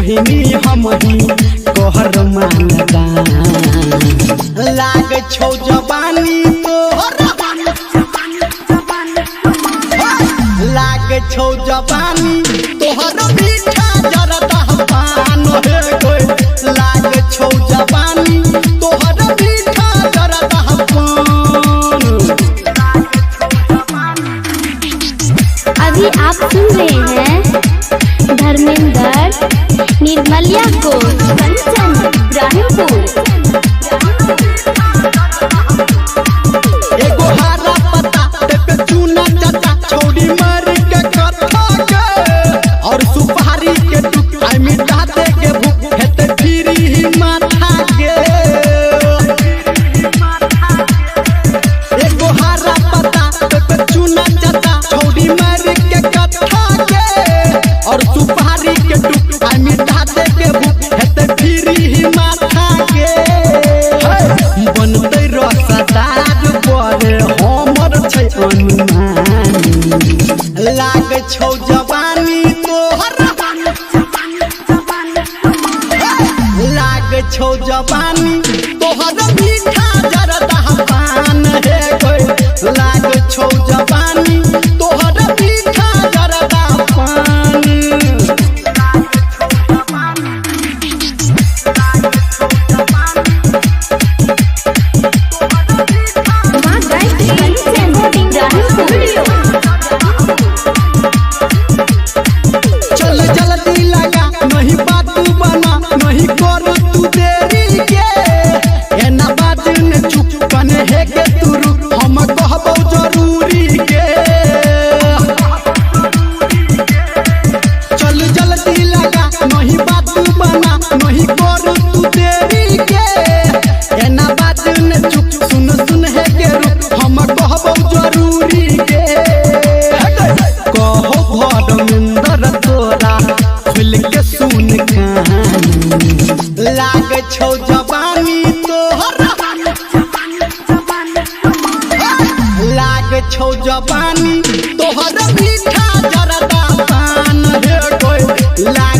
कोहिनी हम ही कहर मानदा लाग छौ जवानी तोहर लाग छौ जवानी तोहर मीठा जरदा पान हे कोई लाग छौ जवानी तोहर मीठा जरदा पान। अभी आप सुन रहे हैं धर्मेंद्र निर्मलिया को कंचन इब्राहिमपुर। एगो हरा पत्ता पे चूना चाचा छोड़ी मर के कथा के और सुपारी के टुकड़ा मिटा दे के भूख हेते फिरी ही माथा के। एगो हरा पत्ता पे चूना चाचा छोड़ी मर के कथा के और सुपारी के टुकड़ा मिटा दे के भूख हेते फिरी ही माथा के। बनते रसदार पर हमर छै अनुमान लाग छौ जवानी तोहर लाग छौ जवानी तोहर मीठा जरदा पान हे कोई लाग छौ जवानी तोहर मीठा जरदा पान। चल जल्दी लगा नहीं बात बना नहीं कर तू देरी के एना बात न चुप कने है के तू रुक हम कहबो जरूरी के। चल जल्दी लगा नहीं बात बना नहीं कर तू देरी के एना बात न चुप सुन सुन है के रुक हम कहबो जरूरी के। कहो धर्मेंद्र तोरा खुल के सुन कहानी लाग छौ जवानी तोहर लाग छौ जवानी तोहर मीठा जरदा पान हे कोई लाग